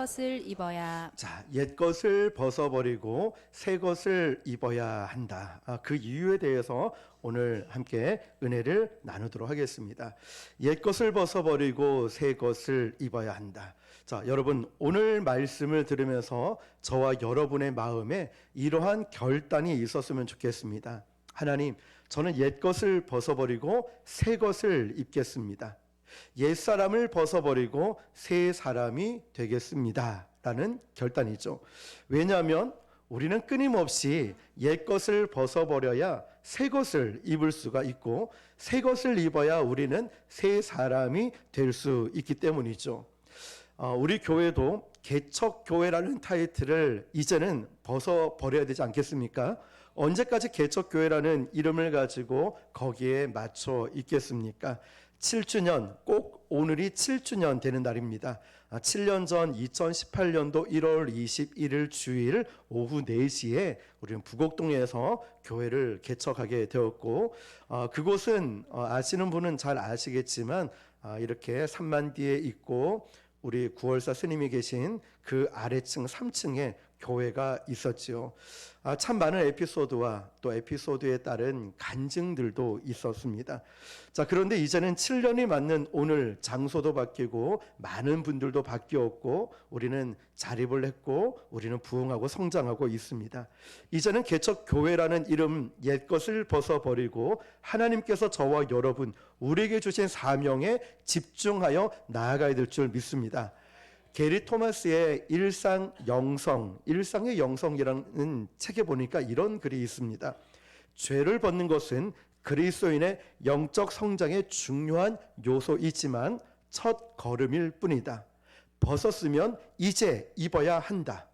것을 입어야. 자, 옛 것을 벗어버리고 새 것을 입어야 한다. 그 이유에 대해서 오늘 함께 은혜를 나누도록 하겠습니다. 옛 것을 벗어버리고 새 것을 입어야 한다. 자, 여러분 오늘 말씀을 들으면서 저와 여러분의 마음에 이러한 결단이 있었으면 좋겠습니다. 하나님, 저는 옛 것을 벗어버리고 새 것을 입겠습니다. 옛 사람을 벗어버리고 새 사람이 되겠습니다 라는 결단이죠. 왜냐하면 우리는 끊임없이 옛 것을 벗어버려야 새 것을 입을 수가 있고 새 것을 입어야 우리는 새 사람이 될 수 있기 때문이죠. 우리 교회도 개척교회라는 타이틀을 이제는 벗어버려야 되지 않겠습니까? 언제까지 개척교회라는 이름을 가지고 거기에 맞춰 있겠습니까? 7주년, 꼭 오늘이 7주년 되는 날입니다. 7년 전 2018년도 1월 21일 주일 오후 4시에 우리는 부곡동에서 교회를 개척하게 되었고, 그곳은 아시는 분은 잘 아시겠지만 이렇게 산만디에 있고 우리 구월사 스님이 계신 그 아래층 3층에 교회가 있었지요. 참 많은 에피소드와 또 에피소드에 따른 간증들도 있었습니다. 자, 그런데 이제는 7년이 맞는 오늘 장소도 바뀌고 많은 분들도 바뀌었고 우리는 자립을 했고 우리는 부흥하고 성장하고 있습니다. 이제는 개척교회라는 이름 옛 것을 벗어버리고 하나님께서 저와 여러분 우리에게 주신 사명에 집중하여 나아가야 될 줄 믿습니다. 게리 토마스의 일상의 영성이라는 책에 보니까 이런 글이 있습니다. 죄를 벗는 것은 그리스도인의 영적 성장의 중요한 요소이지만 첫 걸음일 뿐이다. 벗었으면 이제 입어야 한다.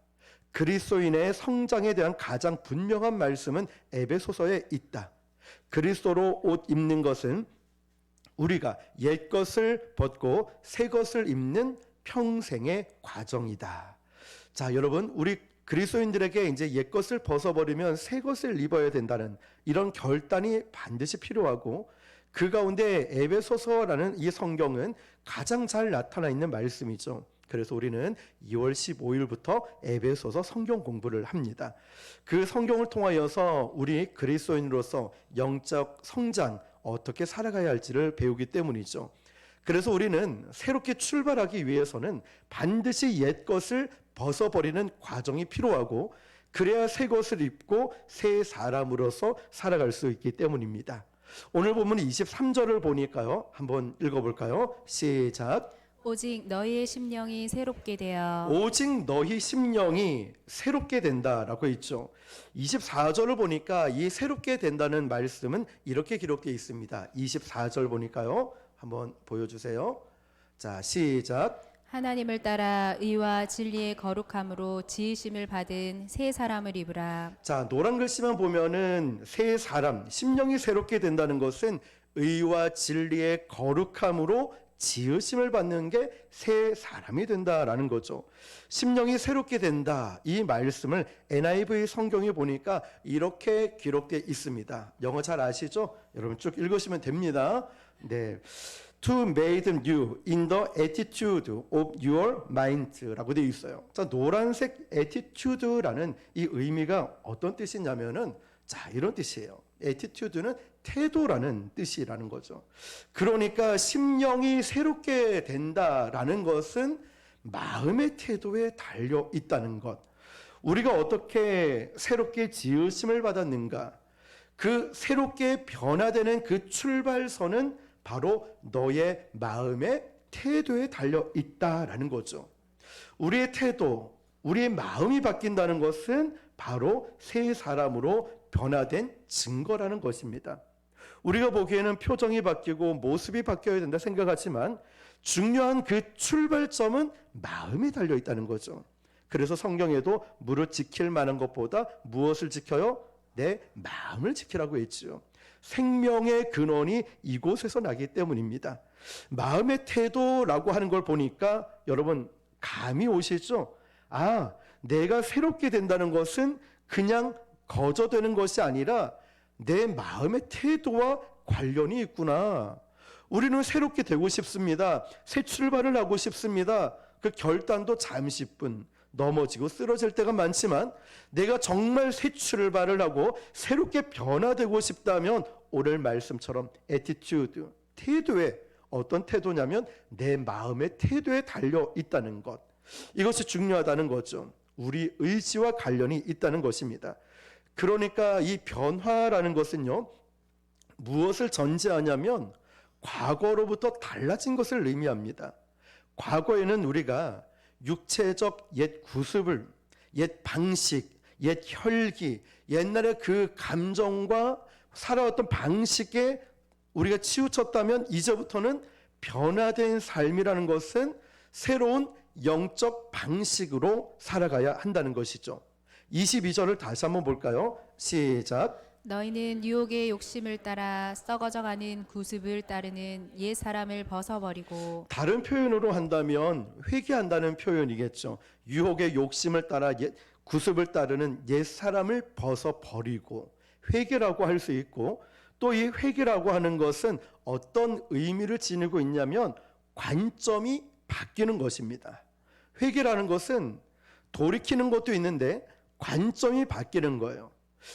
그리스도인의 성장에 대한 가장 분명한 말씀은 에베소서에 있다. 그리스도로 옷 입는 것은 우리가 옛 것을 벗고 새 것을 입는 평생의 과정이다. 자, 여러분, 우리 그리스도인들에게 이제 옛 것을 벗어버리면 새 것을 입어야 된다는 이런 결단이 반드시 필요하고 그 가운데 에베소서라는 이 성경은 가장 잘 나타나 있는 말씀이죠. 그래서 우리는 2월 15일부터 에베소서 성경 공부를 합니다. 그 성경을 통하여서 우리 그리스도인으로서 영적 성장, 어떻게 살아가야 할지를 배우기 때문이죠. 그래서 우리는 새롭게 출발하기 위해서는 반드시 옛 것을 벗어버리는 과정이 필요하고 그래야 새 것을 입고 새 사람으로서 살아갈 수 있기 때문입니다. 오늘 본문 23절을 보니까요. 한번 읽어볼까요? 시작. 오직 너희의 심령이 새롭게 되어. 오직 너희 심령이 새롭게 된다라고 있죠. 24절을 보니까 이 새롭게 된다는 말씀은 이렇게 기록되어 있습니다. 24절 보니까요. 한번 보여주세요. 자, 시작. 하나님을 따라 의와 진리의 거룩함으로 지으심을 받은 새 사람을 입으라. 자, 노란 글씨만 보면은 새 사람, 심령이 새롭게 된다는 것은 의와 진리의 거룩함으로 지으심을 받는 게 새 사람이 된다라는 거죠. 심령이 새롭게 된다. 이 말씀을 NIV 성경에 보니까 이렇게 기록되어 있습니다. 영어 잘 아시죠? 여러분 쭉 읽으시면 됩니다. 네. To made new in the attitude of your mind라고 되어 있어요. 자, 노란색 attitude라는 이 의미가 어떤 뜻이냐면은 자, 이런 뜻이에요. attitude는 태도라는 뜻이라는 거죠. 그러니까 심령이 새롭게 된다라는 것은 마음의 태도에 달려 있다는 것. 우리가 어떻게 새롭게 지으심을 받았는가? 그 새롭게 변화되는 그 출발선은 바로 너의 마음의 태도에 달려 있다라는 거죠. 우리의 태도, 우리의 마음이 바뀐다는 것은 바로 새 사람으로 변화된 증거라는 것입니다. 우리가 보기에는 표정이 바뀌고 모습이 바뀌어야 된다 생각하지만 중요한 그 출발점은 마음에 달려 있다는 거죠. 그래서 성경에도 무릇 지킬 만한 것보다 무엇을 지켜요? 내 마음을 지키라고 했지요. 생명의 근원이 이곳에서 나기 때문입니다. 마음의 태도라고 하는 걸 보니까 여러분 감이 오시죠? 아, 내가 새롭게 된다는 것은 그냥 거저되는 것이 아니라 내 마음의 태도와 관련이 있구나. 우리는 새롭게 되고 싶습니다. 새 출발을 하고 싶습니다. 그 결단도 잠시뿐 넘어지고 쓰러질 때가 많지만 내가 정말 새 출발을 하고 새롭게 변화되고 싶다면 오늘 말씀처럼 애티튜드, 태도에 어떤 태도냐면 내 마음의 태도에 달려 있다는 것. 이것이 중요하다는 거죠. 우리 의지와 관련이 있다는 것입니다. 그러니까 이 변화라는 것은요, 무엇을 전제하냐면 과거로부터 달라진 것을 의미합니다. 과거에는 우리가 육체적 옛 구습을, 옛 방식, 옛 혈기, 옛날의 그 감정과 살아왔던 방식에 우리가 치우쳤다면 이제부터는 변화된 삶이라는 것은 새로운 영적 방식으로 살아가야 한다는 것이죠. 22절을 다시 한번 볼까요? 시작. 너희는 유혹의 욕심을 따라 썩어져가는 구습을 따르는 옛 사람을 벗어버리고. 다른 표현으로 한다면 회개한다는 표현이겠죠. 유혹의 욕심을 따라 구습을 따르는 옛 사람을 벗어버리고 회개라고 할 수 있고, 또 이 회개라고 하는 것은 어떤 의미를 지니고 있냐면 관점이 바뀌는 것입니다. 회개라는 것은 돌이키는 것도 있는데 관점이 바뀌는 거예요.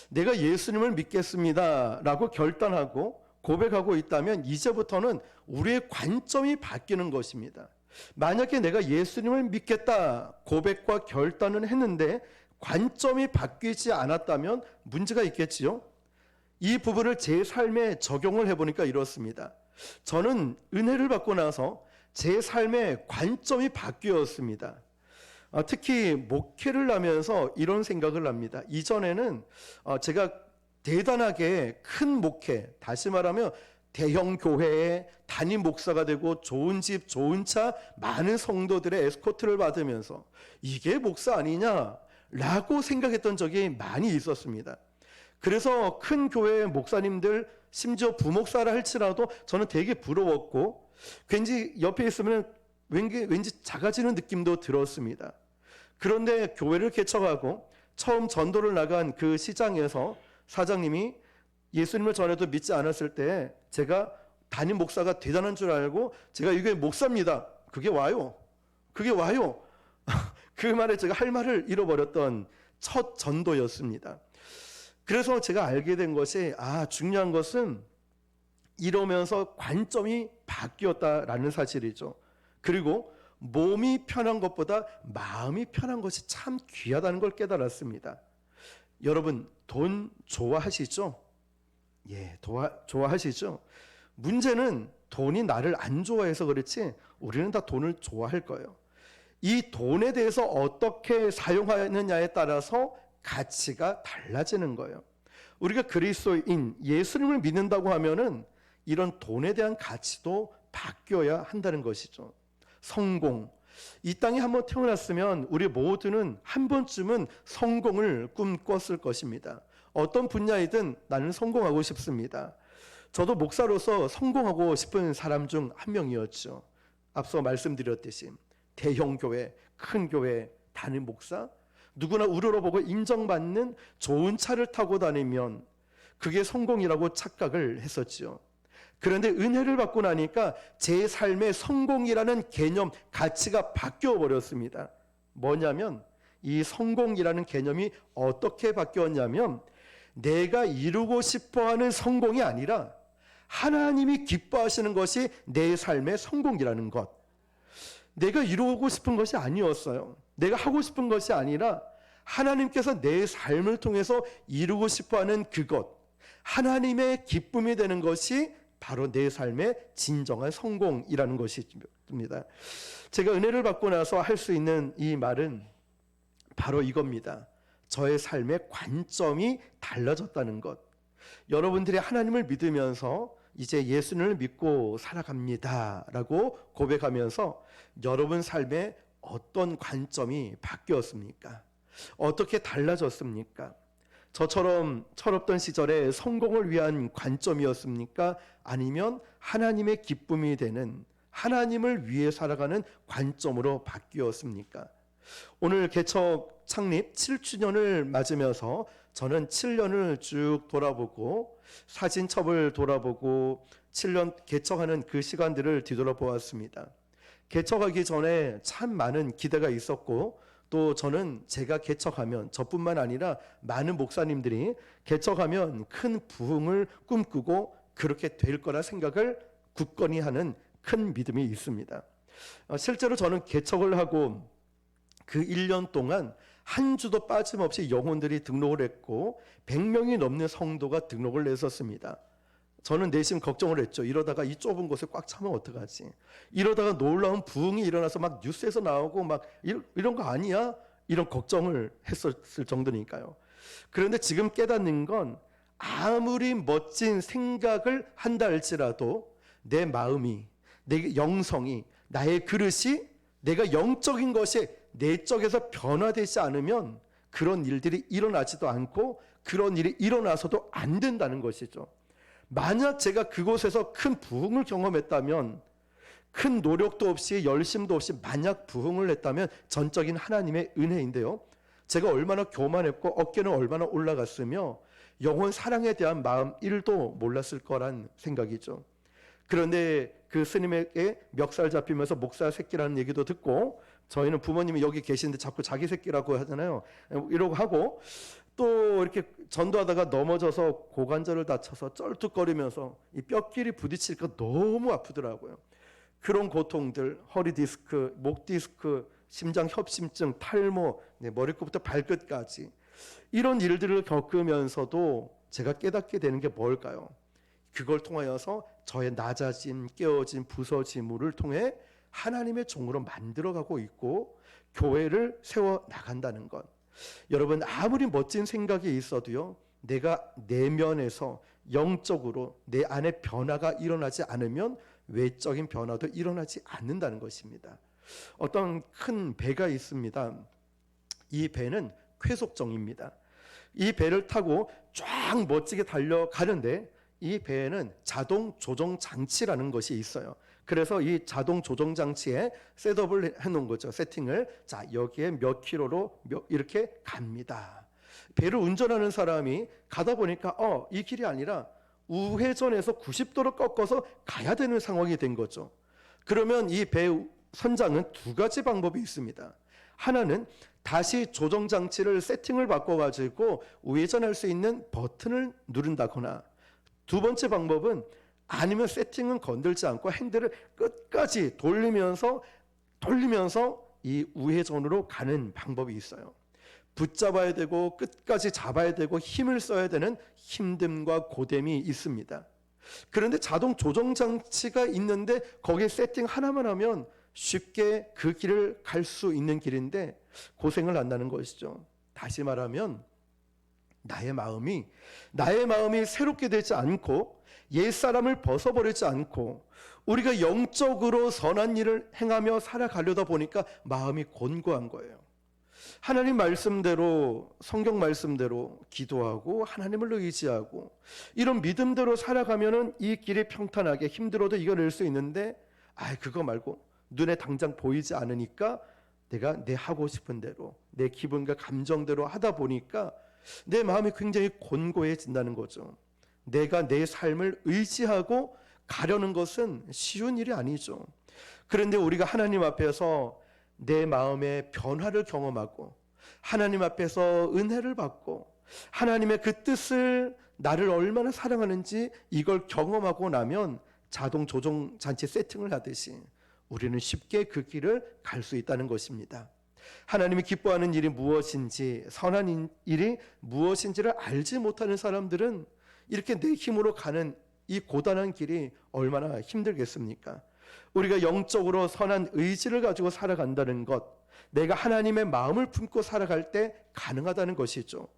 내가 예수님을 믿겠습니다 라고 결단하고 고백하고 있다면 이제부터는 우리의 관점이 바뀌는 것입니다. 만약에 내가 예수님을 믿겠다 고백과 결단을 했는데 관점이 바뀌지 않았다면 문제가 있겠지요. 이 부분을 제 삶에 적용을 해보니까 이렇습니다. 저는 은혜를 받고 나서 제 삶의 관점이 바뀌었습니다. 특히 목회를 하면서 이런 생각을 합니다. 이전에는 제가 대단하게 큰 목회, 다시 말하면 대형 교회에 담임 목사가 되고 좋은 집, 좋은 차, 많은 성도들의 에스코트를 받으면서 이게 목사 아니냐라고 생각했던 적이 많이 있었습니다. 그래서 큰 교회 목사님들, 심지어 부목사라 할지라도 저는 되게 부러웠고 왠지 옆에 있으면 왠지 작아지는 느낌도 들었습니다. 그런데 교회를 개척하고 처음 전도를 나간 그 시장에서 사장님이 예수님을 전에도 믿지 않았을 때 제가 담임 목사가 대단한 줄 알고 제가 이게 목사입니다. 그게 와요. 그 말에 제가 할 말을 잃어버렸던 첫 전도였습니다. 그래서 제가 알게 된 것이 중요한 것은 이러면서 관점이 바뀌었다라는 사실이죠. 그리고 몸이 편한 것보다 마음이 편한 것이 참 귀하다는 걸 깨달았습니다. 여러분 돈 좋아하시죠? 예, 좋아하시죠? 문제는 돈이 나를 안 좋아해서 그렇지 우리는 다 돈을 좋아할 거예요. 이 돈에 대해서 어떻게 사용하느냐에 따라서 가치가 달라지는 거예요. 우리가 그리스도인 예수님을 믿는다고 하면은 이런 돈에 대한 가치도 바뀌어야 한다는 것이죠. 성공. 이 땅에 한번 태어났으면 우리 모두는 한 번쯤은 성공을 꿈꿨을 것입니다. 어떤 분야이든 나는 성공하고 싶습니다. 저도 목사로서 성공하고 싶은 사람 중 한 명이었죠. 앞서 말씀드렸듯이 대형 교회, 큰 교회 담임 목사, 누구나 우러러보고 인정받는 좋은 차를 타고 다니면 그게 성공이라고 착각을 했었죠. 그런데 은혜를 받고 나니까 제 삶의 성공이라는 개념, 가치가 바뀌어 버렸습니다. 뭐냐면 이 성공이라는 개념이 어떻게 바뀌었냐면 내가 이루고 싶어하는 성공이 아니라 하나님이 기뻐하시는 것이 내 삶의 성공이라는 것. 내가 이루고 싶은 것이 아니었어요. 내가 하고 싶은 것이 아니라 하나님께서 내 삶을 통해서 이루고 싶어하는 그것, 하나님의 기쁨이 되는 것이 바로 내 삶의 진정한 성공이라는 것입니다. 제가 은혜를 받고 나서 할 수 있는 이 말은 바로 이겁니다. 저의 삶의 관점이 달라졌다는 것. 여러분들이 하나님을 믿으면서 이제 예수님을 믿고 살아갑니다 라고 고백하면서 여러분 삶에 어떤 관점이 바뀌었습니까? 어떻게 달라졌습니까? 저처럼 철없던 시절에 성공을 위한 관점이었습니까? 아니면 하나님의 기쁨이 되는 하나님을 위해 살아가는 관점으로 바뀌었습니까? 오늘 개척 창립 7주년을 맞으면서 저는 7년을 쭉 돌아보고 사진첩을 돌아보고 7년 개척하는 그 시간들을 뒤돌아보았습니다. 개척하기 전에 참 많은 기대가 있었고 또 저는 제가 개척하면 저뿐만 아니라 많은 목사님들이 개척하면 큰 부흥을 꿈꾸고 그렇게 될 거라 생각을 굳건히 하는 큰 믿음이 있습니다. 실제로 저는 개척을 하고 그 1년 동안 한 주도 빠짐없이 영혼들이 등록을 했고 100명이 넘는 성도가 등록을 했었습니다. 저는 내심 걱정을 했죠. 이러다가 이 좁은 곳에 꽉 차면 어떡하지? 이러다가 놀라운 부흥이 일어나서 막 뉴스에서 나오고 막 이런 거 아니야? 이런 걱정을 했었을 정도니까요. 그런데 지금 깨닫는 건 아무리 멋진 생각을 한다 할지라도 내 마음이, 내 영성이, 나의 그릇이 내가 영적인 것이 내적에서 변화되지 않으면 그런 일들이 일어나지도 않고 그런 일이 일어나서도 안 된다는 것이죠. 만약 제가 그곳에서 큰 부흥을 경험했다면, 큰 노력도 없이 열심도 없이 만약 부흥을 했다면 전적인 하나님의 은혜인데요, 제가 얼마나 교만했고 어깨는 얼마나 올라갔으며 영혼 사랑에 대한 마음 1도 몰랐을 거란 생각이죠. 그런데 그 스님에게 멱살 잡히면서 목사 새끼라는 얘기도 듣고, 저희는 부모님이 여기 계시는데 자꾸 자기 새끼라고 하잖아요. 이러고 하고 또 이렇게 전도하다가 넘어져서 고관절을 다쳐서 쩔뚝거리면서 이 뼈끼리 부딪히니까 너무 아프더라고요. 그런 고통들, 허리 디스크, 목 디스크, 심장 협심증, 탈모, 머리끝부터 발끝까지 이런 일들을 겪으면서도 제가 깨닫게 되는 게 뭘까요? 그걸 통하여서 저의 낮아짐, 깨어짐, 부서짐을 통해 하나님의 종으로 만들어가고 있고 교회를 세워 나간다는 것. 여러분, 아무리 멋진 생각이 있어도요, 내가 내면에서 영적으로 내 안에 변화가 일어나지 않으면 외적인 변화도 일어나지 않는다는 것입니다. 어떤 큰 배가 있습니다. 이 배는 쾌속정입니다. 이 배를 타고 쫙 멋지게 달려가는데 이 배에는 자동 조정 장치라는 것이 있어요. 그래서 이 자동 조정 장치에 셋업을 해놓은 거죠. 세팅을. 자, 여기에 몇 킬로로 이렇게 갑니다. 배를 운전하는 사람이 가다 보니까 이 길이 아니라 우회전해서 90도로 꺾어서 가야 되는 상황이 된 거죠. 그러면 이 배 선장은 두 가지 방법이 있습니다. 하나는 다시 조정 장치를 세팅을 바꿔가지고 우회전할 수 있는 버튼을 누른다거나, 두 번째 방법은 아니면 세팅은 건들지 않고 핸들을 끝까지 돌리면서 이 우회전으로 가는 방법이 있어요. 붙잡아야 되고 끝까지 잡아야 되고 힘을 써야 되는 힘듦과 고됨이 있습니다. 그런데 자동 조정 장치가 있는데 거기에 세팅 하나만 하면 쉽게 그 길을 갈 수 있는 길인데 고생을 한다는 것이죠. 다시 말하면 나의 마음이 새롭게 되지 않고 옛사람을 벗어버리지 않고 우리가 영적으로 선한 일을 행하며 살아가려다 보니까 마음이 곤고한 거예요. 하나님 말씀대로, 성경 말씀대로 기도하고 하나님을 의지하고 이런 믿음대로 살아가면은 이 길이 평탄하게 힘들어도 이겨낼 수 있는데, 그거 말고 눈에 당장 보이지 않으니까 내가 내 하고 싶은 대로 내 기분과 감정대로 하다 보니까 내 마음이 굉장히 곤고해진다는 거죠. 내가 내 삶을 의지하고 가려는 것은 쉬운 일이 아니죠. 그런데 우리가 하나님 앞에서 내 마음의 변화를 경험하고 하나님 앞에서 은혜를 받고 하나님의 그 뜻을, 나를 얼마나 사랑하는지 이걸 경험하고 나면 자동 조정 장치 세팅을 하듯이 우리는 쉽게 그 길을 갈 수 있다는 것입니다. 하나님이 기뻐하는 일이 무엇인지, 선한 일이 무엇인지를 알지 못하는 사람들은 이렇게 내 힘으로 가는 이 고단한 길이 얼마나 힘들겠습니까? 우리가 영적으로 선한 의지를 가지고 살아간다는 것, 내가 하나님의 마음을 품고 살아갈 때 가능하다는 것이죠.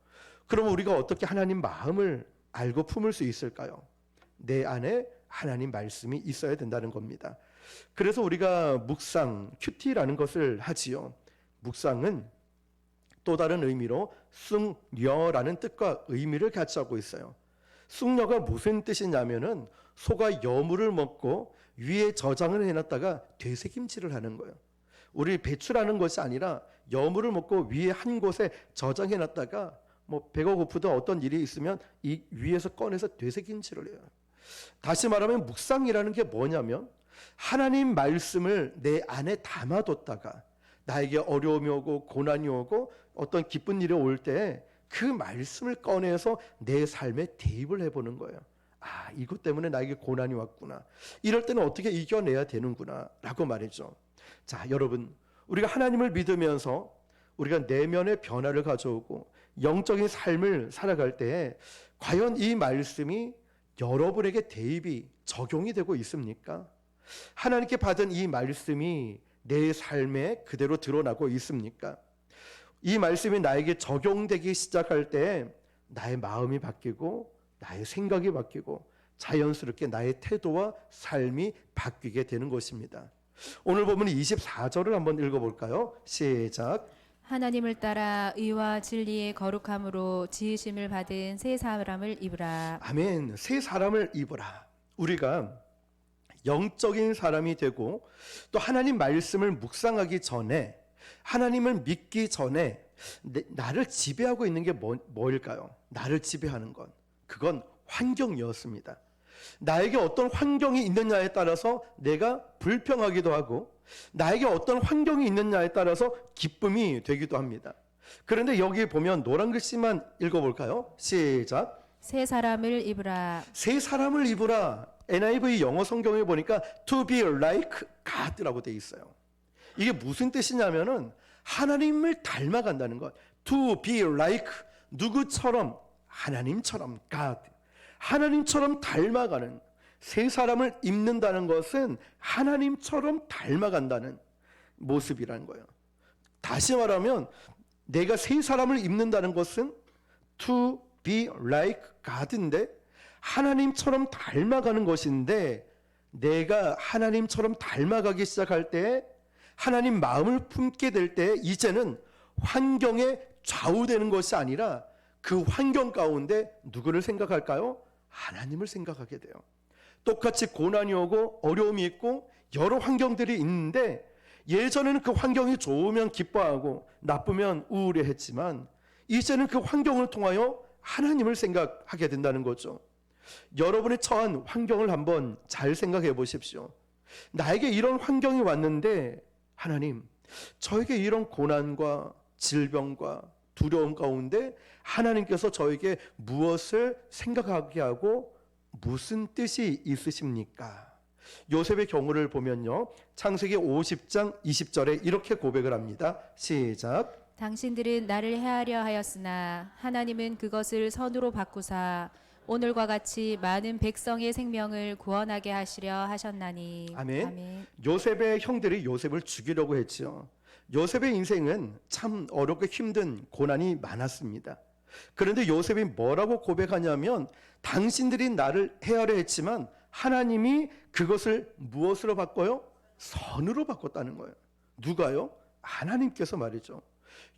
그럼 우리가 어떻게 하나님 마음을 알고 품을 수 있을까요? 내 안에 하나님 말씀이 있어야 된다는 겁니다. 그래서 우리가 묵상, 큐티라는 것을 하지요. 묵상은 또 다른 의미로 숭려라는 뜻과 의미를 같이 하고 있어요. 숭려가 무슨 뜻이냐면은 소가 여물을 먹고 위에 저장을 해놨다가 되새김질을 하는 거예요. 우리 배출하는 것이 아니라 여물을 먹고 위에 한 곳에 저장해놨다가 배가 고프든 어떤 일이 있으면 이 위에서 꺼내서 되새김질을 해요. 다시 말하면 묵상이라는 게 뭐냐면 하나님 말씀을 내 안에 담아뒀다가 나에게 어려움이 오고 고난이 오고 어떤 기쁜 일이 올 때 그 말씀을 꺼내서 내 삶에 대입을 해보는 거예요. 아, 이것 때문에 나에게 고난이 왔구나. 이럴 때는 어떻게 이겨내야 되는구나 라고 말이죠. 자, 여러분, 우리가 하나님을 믿으면서 우리가 내면의 변화를 가져오고 영적인 삶을 살아갈 때 과연 이 말씀이 여러분에게 대입이 적용이 되고 있습니까? 하나님께 받은 이 말씀이 내 삶에 그대로 드러나고 있습니까? 이 말씀이 나에게 적용되기 시작할 때 나의 마음이 바뀌고 나의 생각이 바뀌고 자연스럽게 나의 태도와 삶이 바뀌게 되는 것입니다. 오늘 보면 24절을 한번 읽어볼까요? 시작. 하나님을 따라 의와 진리의 거룩함으로 지으심을 받은 새 사람을 입으라. 아멘. 새 사람을 입으라. 우리가 영적인 사람이 되고 또 하나님 말씀을 묵상하기 전에 하나님을 믿기 전에 나를 지배하고 있는 게 뭐일까요? 나를 지배하는 건 그건 환경이었습니다. 나에게 어떤 환경이 있느냐에 따라서 내가 불평하기도 하고 나에게 어떤 환경이 있느냐에 따라서 기쁨이 되기도 합니다. 그런데 여기 보면 노란 글씨만 읽어볼까요? 시작. 새 사람을 입으라. 새 사람을 입으라. NIV 영어 성경에 보니까 to be like God라고 돼 있어요. 이게 무슨 뜻이냐면은 하나님을 닮아간다는 것. To be like 누구처럼? 하나님처럼 God. 하나님처럼 닮아가는 새 사람을 입는다는 것은 하나님처럼 닮아간다는 모습이라는 거예요. 다시 말하면 내가 새 사람을 입는다는 것은 to be like God인데 하나님처럼 닮아가는 것인데 내가 하나님처럼 닮아가기 시작할 때 하나님 마음을 품게 될 때 이제는 환경에 좌우되는 것이 아니라 그 환경 가운데 누구를 생각할까요? 하나님을 생각하게 돼요. 똑같이 고난이 오고 어려움이 있고 여러 환경들이 있는데 예전에는 그 환경이 좋으면 기뻐하고 나쁘면 우울해했지만 이제는 그 환경을 통하여 하나님을 생각하게 된다는 거죠. 여러분이 처한 환경을 한번 잘 생각해 보십시오. 나에게 이런 환경이 왔는데 하나님, 저에게 이런 고난과 질병과 두려움 가운데 하나님께서 저에게 무엇을 생각하게 하고 무슨 뜻이 있으십니까? 요셉의 경우를 보면요. 창세기 50장 20절에 이렇게 고백을 합니다. 시작. 당신들은 나를 해하려 하였으나 하나님은 그것을 선으로 바꾸사 오늘과 같이 많은 백성의 생명을 구원하게 하시려 하셨나니. 아멘. 아멘. 요셉의 형들이 요셉을 죽이려고 했지요. 요셉의 인생은 참 어렵고 힘든 고난이 많았습니다. 그런데 요셉이 뭐라고 고백하냐면 당신들이 나를 해하려 했지만 하나님이 그것을 무엇으로 바꿔요? 선으로 바꿨다는 거예요. 누가요? 하나님께서 말이죠.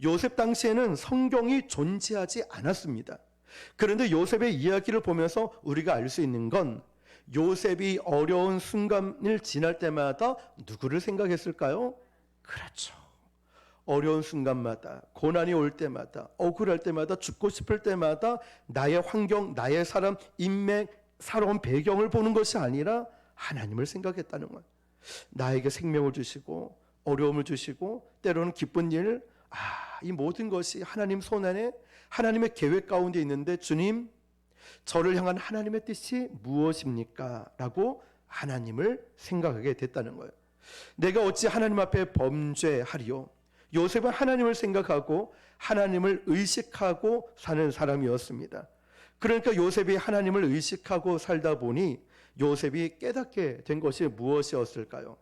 요셉 당시에는 성경이 존재하지 않았습니다. 그런데 요셉의 이야기를 보면서 우리가 알 수 있는 건 요셉이 어려운 순간을 지날 때마다 누구를 생각했을까요? 그렇죠. 어려운 순간마다, 고난이 올 때마다, 억울할 때마다, 죽고 싶을 때마다 나의 환경, 나의 사람, 인맥, 살아온 배경을 보는 것이 아니라 하나님을 생각했다는 거예요. 나에게 생명을 주시고 어려움을 주시고 때로는 기쁜 일, 이 모든 것이 하나님 손 안에 하나님의 계획 가운데 있는데 주님, 저를 향한 하나님의 뜻이 무엇입니까? 라고 하나님을 생각하게 됐다는 거예요. 내가 어찌 하나님 앞에 범죄하리요? 요셉은 하나님을 생각하고 하나님을 의식하고 사는 사람이었습니다. 그러니까 요셉이 하나님을 의식하고 살다 보니 요셉이 깨닫게 된 것이 무엇이었을까요?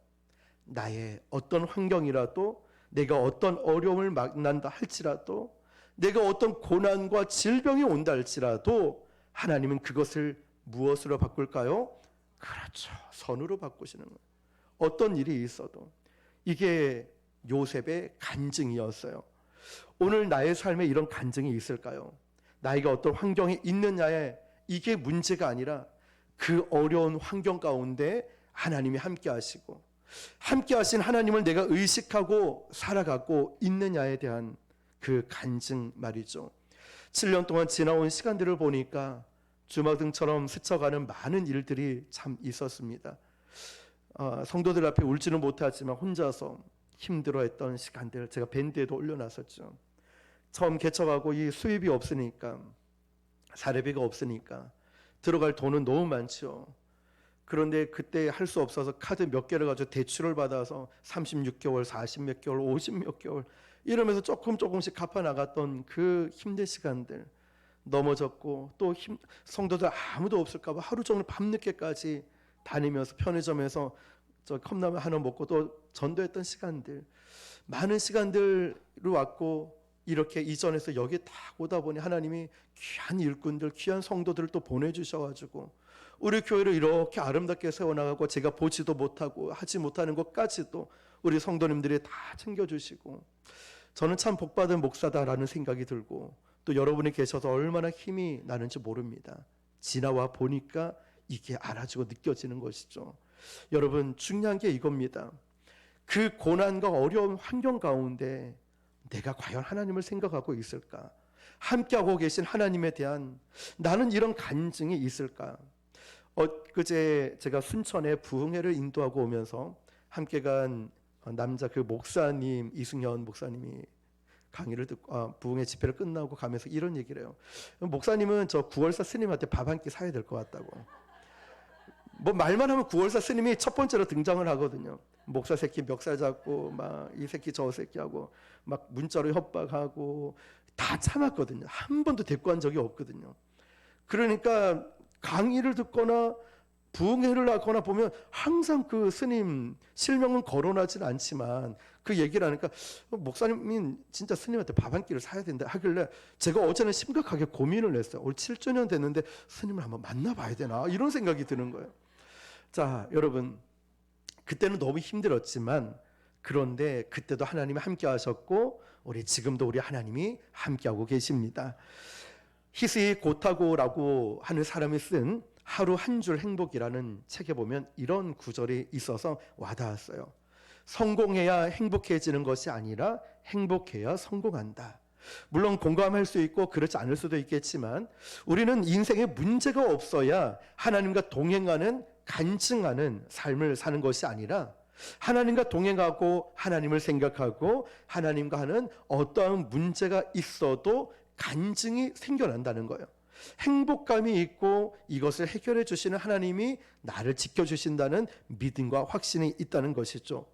나의 어떤 환경이라도 내가 어떤 어려움을 만난다 할지라도 내가 어떤 고난과 질병이 온다 할지라도 하나님은 그것을 무엇으로 바꿀까요? 그렇죠. 선으로 바꾸시는 거예요. 어떤 일이 있어도 이게 요셉의 간증이었어요. 오늘 나의 삶에 이런 간증이 있을까요? 나에게 어떤 환경이 있느냐에 이게 문제가 아니라 그 어려운 환경 가운데 하나님이 함께 하시고 함께 하신 하나님을 내가 의식하고 살아가고 있느냐에 대한 그 간증 말이죠. 7년 동안 지나온 시간들을 보니까 주마등처럼 스쳐가는 많은 일들이 참 있었습니다. 성도들 앞에 울지는 못하지만 혼자서 힘들어했던 시간들 제가 밴드에도 올려놨었죠. 처음 개척하고 이 수입이 없으니까, 사례비가 없으니까 들어갈 돈은 너무 많죠. 그런데 그때 할 수 없어서 카드 몇 개를 가지고 대출을 받아서 36개월, 40 몇 개월, 50 몇 개월 이러면서 조금씩 갚아 나갔던 그 힘든 시간들, 넘어졌고 또 성도들 아무도 없을까 봐 하루 종일 밤늦게까지 다니면서 편의점에서 저 컵라면 하나 먹고 또 전도했던 시간들, 많은 시간들을 왔고, 이렇게 이전에서 여기 딱 오다 보니 하나님이 귀한 일꾼들, 귀한 성도들을 또 보내주셔가지고 우리 교회를 이렇게 아름답게 세워나가고, 제가 보지도 못하고 하지 못하는 것까지도 우리 성도님들이 다 챙겨주시고, 저는 참 복받은 목사다라는 생각이 들고, 또 여러분이 계셔서 얼마나 힘이 나는지 모릅니다. 지나와 보니까 이게 알아지고 느껴지는 것이죠. 여러분, 중요한 게 이겁니다. 그 고난과 어려운 환경 가운데 내가 과연 하나님을 생각하고 있을까? 함께하고 계신 하나님에 대한 나는 이런 간증이 있을까? 그제 제가 순천에 부흥회를 인도하고 오면서 함께 간 남자 그 목사님, 이승현 목사님이 강의를 듣고 부흥회 집회를 끝나고 가면서 이런 얘기를 해요. 목사님은 저 구월사 스님한테 밥 한 끼 사야 될 것 같다고. 뭐 말만 하면 구월사 스님이 첫 번째로 등장을 하거든요. 목사 새끼 멱살 잡고 막 이 새끼 저 새끼하고 막 문자로 협박하고 다 참았거든요. 한 번도 대꾸한 적이 없거든요. 그러니까 강의를 듣거나 부흥회를 하거나 보면 항상 그 스님 실명은 거론하진 않지만 그 얘기를 하니까 목사님이 진짜 스님한테 밥 한 끼를 사야 된다 하길래 제가 어제는 심각하게 고민을 했어요. 올 7주년 됐는데 스님을 한번 만나봐야 되나 이런 생각이 드는 거예요. 자, 여러분, 그때는 너무 힘들었지만 그런데 그때도 하나님이 함께 하셨고 우리 지금도 우리 하나님이 함께하고 계십니다. 히스이 고타고라고 하는 사람이 쓴 하루 한 줄 행복이라는 책에 보면 이런 구절이 있어서 와닿았어요. 성공해야 행복해지는 것이 아니라 행복해야 성공한다. 물론 공감할 수 있고 그렇지 않을 수도 있겠지만 우리는 인생에 문제가 없어야 하나님과 동행하는, 간증하는 삶을 사는 것이 아니라 하나님과 동행하고 하나님을 생각하고 하나님과 하는 어떠한 문제가 있어도 간증이 생겨난다는 거예요. 행복감이 있고 이것을 해결해 주시는 하나님이 나를 지켜주신다는 믿음과 확신이 있다는 것이죠.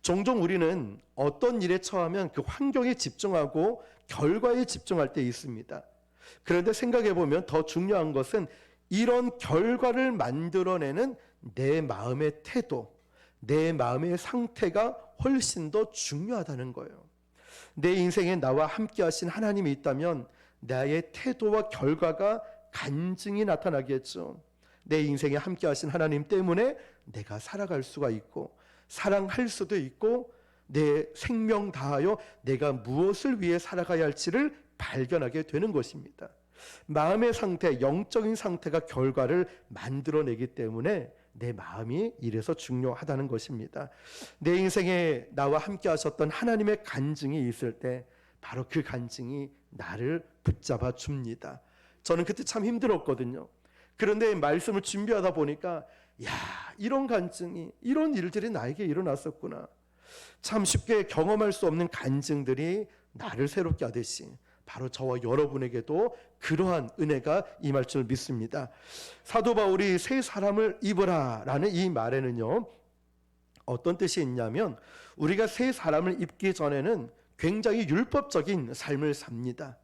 종종 우리는 어떤 일에 처하면 그 환경에 집중하고 결과에 집중할 때 있습니다. 그런데 생각해 보면 더 중요한 것은 이런 결과를 만들어내는 내 마음의 태도, 내 마음의 상태가 훨씬 더 중요하다는 거예요. 내 인생에 나와 함께 하신 하나님이 있다면 나의 태도와 결과가 간증이 나타나겠죠. 내 인생에 함께 하신 하나님 때문에 내가 살아갈 수가 있고 사랑할 수도 있고 내 생명 다하여 내가 무엇을 위해 살아가야 할지를 발견하게 되는 것입니다. 마음의 상태, 영적인 상태가 결과를 만들어내기 때문에 내 마음이 이래서 중요하다는 것입니다. 내 인생에 나와 함께 하셨던 하나님의 간증이 있을 때 바로 그 간증이 나를 붙잡아 줍니다. 저는 그때 참 힘들었거든요. 그런데 말씀을 준비하다 보니까 야, 이런 간증이, 이런 일들이 나에게 일어났었구나. 참 쉽게 경험할 수 없는 간증들이 나를 새롭게 하듯이 바로 저와 여러분에게도 그러한 은혜가 임할 줄 믿습니다. 사도 바울이 새 사람을 입으라 라는 이 말에는요, 어떤 뜻이 있냐면 우리가 새 사람을 입기 전에는 굉장히 율법적인 삶을 삽니다.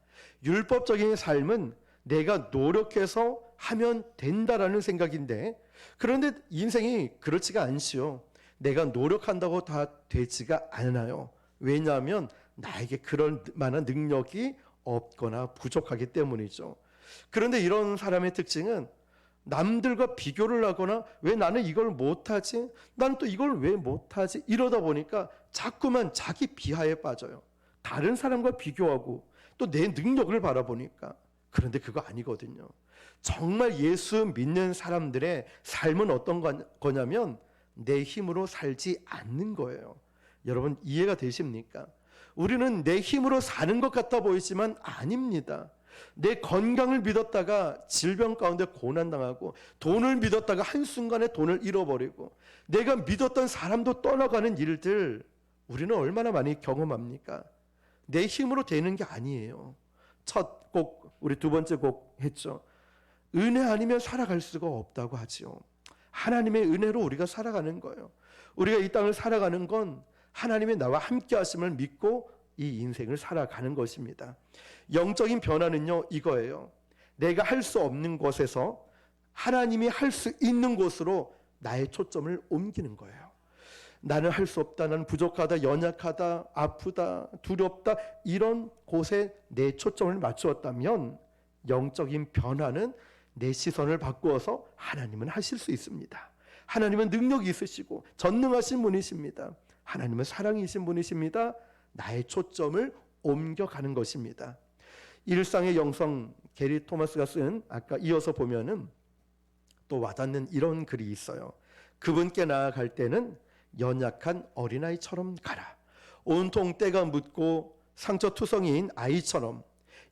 율법적인 삶은 내가 노력해서 하면 된다라는 생각인데, 그런데 인생이 그렇지가 않지요. 내가 노력한다고 다 되지가 않아요. 왜냐하면 나에게 그럴 만한 능력이 없거나 부족하기 때문이죠. 그런데 이런 사람의 특징은 남들과 비교를 하거나 왜 나는 이걸 못하지? 나는 또 이걸 왜 못하지? 이러다 보니까 자꾸만 자기 비하에 빠져요. 다른 사람과 비교하고 또 내 능력을 바라보니까. 그런데 그거 아니거든요. 정말 예수 믿는 사람들의 삶은 어떤 거냐면 내 힘으로 살지 않는 거예요. 여러분 이해가 되십니까? 우리는 내 힘으로 사는 것 같아 보이지만 아닙니다. 내 건강을 믿었다가 질병 가운데 고난당하고, 돈을 믿었다가 한순간에 돈을 잃어버리고, 내가 믿었던 사람도 떠나가는 일들 우리는 얼마나 많이 경험합니까? 내 힘으로 되는 게 아니에요. 첫 곡, 우리 두 번째 곡 했죠. 은혜 아니면 살아갈 수가 없다고 하죠. 하나님의 은혜로 우리가 살아가는 거예요. 우리가 이 땅을 살아가는 건 하나님의 나와 함께 하심을 믿고 이 인생을 살아가는 것입니다. 영적인 변화는요, 이거예요. 내가 할 수 없는 곳에서 하나님이 할 수 있는 곳으로 나의 초점을 옮기는 거예요. 나는 할 수 없다, 나는 부족하다, 연약하다, 아프다, 두렵다, 이런 곳에 내 초점을 맞추었다면 영적인 변화는 내 시선을 바꾸어서 하나님은 하실 수 있습니다. 하나님은 능력이 있으시고 전능하신 분이십니다. 하나님은 사랑이신 분이십니다. 나의 초점을 옮겨가는 것입니다. 일상의 영성, 게리 토마스가 쓴, 아까 이어서 보면은 또 와닿는 이런 글이 있어요. 그분께 나아갈 때는 연약한 어린아이처럼 가라. 온통 때가 묻고 상처투성이인 아이처럼,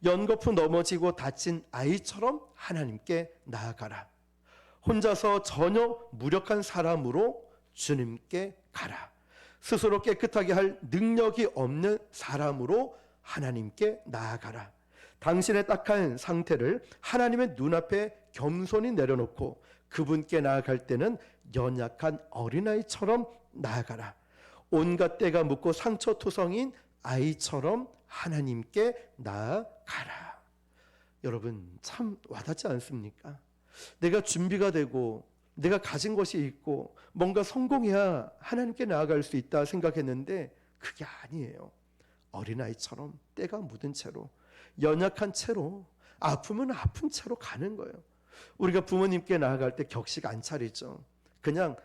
연거푸 넘어지고 다친 아이처럼 하나님께 나아가라. 혼자서 전혀 무력한 사람으로 주님께 가라. 스스로 깨끗하게 할 능력이 없는 사람으로 하나님께 나아가라. 당신의 딱한 상태를 하나님의 눈앞에 겸손히 내려놓고 그분께 나아갈 때는 연약한 어린아이처럼 나아가라. 온갖 때가 묻고 상처투성인 아이처럼 하나님께 나아가라. 여러분, 참 와닿지 않습니까? 내가 준비가 되고 내가 가진 것이 있고 뭔가 성공해야 하나님께 나아갈 수 있다 생각했는데 그게 아니에요. 어린아이처럼 때가 묻은 채로, 연약한 채로, 아프면 아픈 채로 가는 거예요. 우리가 부모님께 나아갈 때 격식 안 차리죠. 그냥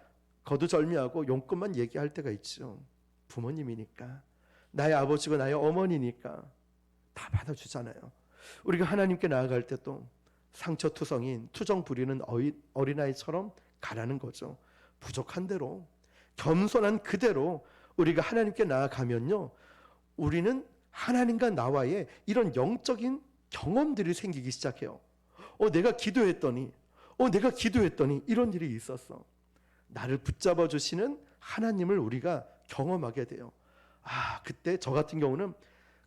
거두절미하고 용건만 얘기할 때가 있죠. 부모님이니까, 나의 아버지고 나의 어머니니까 다 받아주잖아요. 우리가 하나님께 나아갈 때도 상처투성인 투정 부리는 어린아이처럼 가라는 거죠. 부족한 대로, 겸손한 그대로 우리가 하나님께 나아가면요, 우리는 하나님과 나와의 이런 영적인 경험들이 생기기 시작해요. 내가 기도했더니 이런 일이 있었어. 나를 붙잡아 주시는 하나님을 우리가 경험하게 돼요. 그때 저 같은 경우는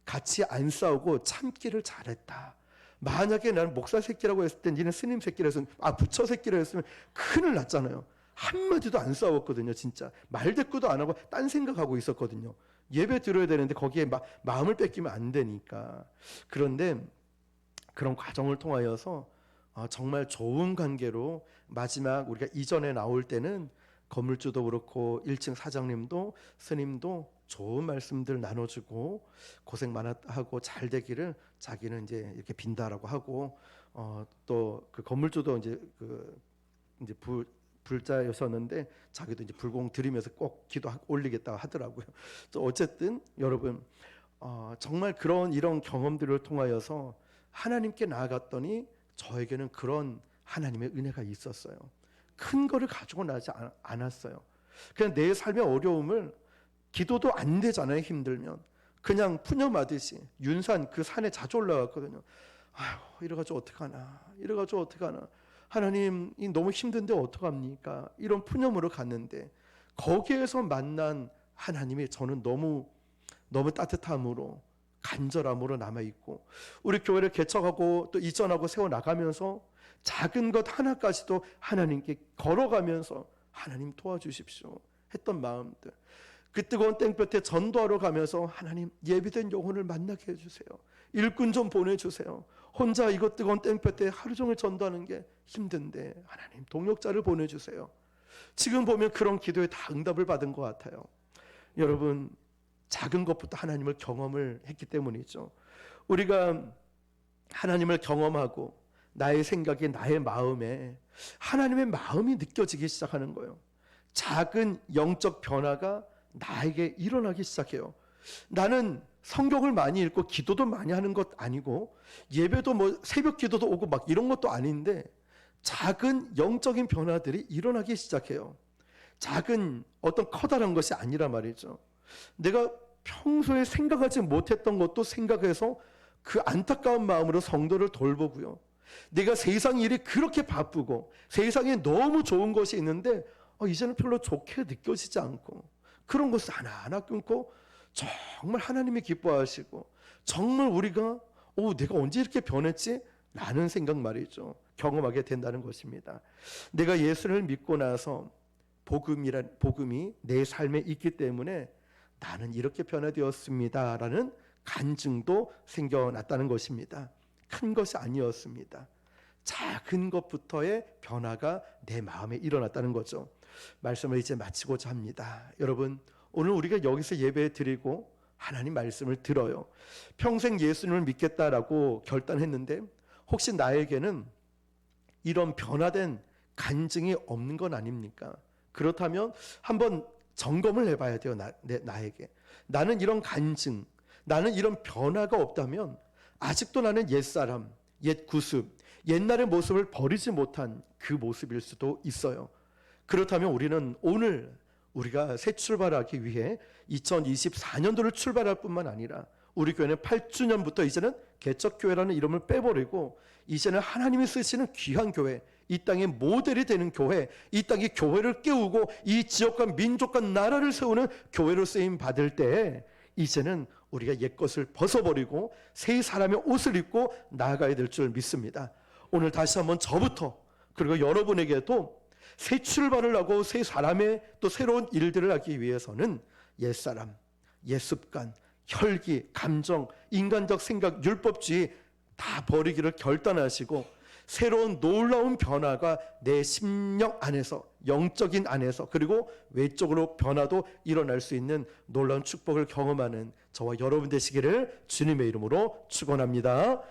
같이 안 싸우고 참기를 잘했다. 만약에 나는 목사 새끼라고 했을 때 니는 스님 새끼라 했으면, 부처 새끼라 했으면 큰일 났잖아요. 한마디도 안 싸웠거든요. 진짜 말대꾸도 안 하고 딴 생각하고 있었거든요. 예배 들어야 되는데 거기에 마음을 뺏기면 안 되니까. 그런데 그런 과정을 통하여서 정말 좋은 관계로 마지막 우리가 이전에 나올 때는 건물주도 그렇고 1층 사장님도 스님도 좋은 말씀들 나눠주고 고생 많았고 잘 되기를 자기는 이제 이렇게 빈다라고 하고, 또 그 건물주도 이제 불자였었는데 자기도 이제 불공 드리면서 꼭 기도 올리겠다고 하더라고요. 또 어쨌든 여러분, 정말 이런 경험들을 통하여서 하나님께 나아갔더니 저에게는 그런 하나님의 은혜가 있었어요. 큰 거를 가지고 나지 않았어요. 그냥 내 삶의 어려움을, 기도도 안 되잖아요. 힘들면 그냥 푸념하듯이 윤산 그 산에 자주 올라갔거든요. 이래가지고 어떡하나, 하나님이 너무 힘든데 어떡합니까? 이런 푸념으로 갔는데 거기에서 만난 하나님이 저는 너무 따뜻함으로, 간절함으로 남아있고, 우리 교회를 개척하고 또 이전하고 세워나가면서 작은 것 하나까지도 하나님께 걸어가면서 하나님 도와주십시오 했던 마음들, 그 뜨거운 땡볕에 전도하러 가면서 하나님 예비된 영혼을 만나게 해주세요, 일꾼 좀 보내주세요, 혼자 이것 뜨거운 땡볕에 하루 종일 전도하는 게 힘든데 하나님 동역자를 보내주세요. 지금 보면 그런 기도에 다 응답을 받은 것 같아요. 여러분, 작은 것부터 하나님을 경험을 했기 때문이죠. 우리가 하나님을 경험하고 나의 생각에, 나의 마음에 하나님의 마음이 느껴지기 시작하는 거예요. 작은 영적 변화가 나에게 일어나기 시작해요. 나는 성경을 많이 읽고 기도도 많이 하는 것 아니고 예배도 새벽 기도도 오고 막 이런 것도 아닌데 작은 영적인 변화들이 일어나기 시작해요. 작은 어떤 커다란 것이 아니라 말이죠. 내가 평소에 생각하지 못했던 것도 생각해서 그 안타까운 마음으로 성도를 돌보고요. 내가 세상 일이 그렇게 바쁘고 세상에 너무 좋은 것이 있는데 이제는 별로 좋게 느껴지지 않고 그런 것을 하나하나 끊고 정말 하나님이 기뻐하시고 정말 우리가 내가 언제 이렇게 변했지? 라는 생각 말이죠. 경험하게 된다는 것입니다. 내가 예수를 믿고 나서 복음이 내 삶에 있기 때문에 나는 이렇게 변화되었습니다 라는 간증도 생겨났다는 것입니다. 큰 것이 아니었습니다. 작은 것부터의 변화가 내 마음에 일어났다는 거죠. 말씀을 이제 마치고자 합니다. 여러분, 오늘 우리가 여기서 예배 드리고 하나님 말씀을 들어요. 평생 예수님을 믿겠다라고 결단했는데 혹시 나에게는 이런 변화된 간증이 없는 건 아닙니까? 그렇다면 한번 점검을 해봐야 돼요. 나에게. 나는 이런 간증, 나는 이런 변화가 없다면 아직도 나는 옛사람, 옛 구습, 옛날의 모습을 버리지 못한 그 모습일 수도 있어요. 그렇다면 우리는 오늘 우리가 새 출발하기 위해 2024년도를 출발할 뿐만 아니라 우리 교회는 8주년부터 이제는 개척교회라는 이름을 빼버리고 이제는 하나님이 쓰시는 귀한 교회, 이 땅의 모델이 되는 교회, 이 땅의 교회를 깨우고 이 지역과 민족과 나라를 세우는 교회로 쓰임 받을 때 이제는 우리가 옛것을 벗어버리고 새 사람의 옷을 입고 나아가야 될 줄 믿습니다. 오늘 다시 한번 저부터 그리고 여러분에게도 새 출발을 하고 새 사람의 또 새로운 일들을 하기 위해서는 옛사람, 옛습관, 혈기, 감정, 인간적 생각, 율법주의 다 버리기를 결단하시고 새로운 놀라운 변화가 내 심령 안에서, 영적인 안에서 그리고 외적으로 변화도 일어날 수 있는 놀라운 축복을 경험하는 저와 여러분 되시기를 주님의 이름으로 축원합니다.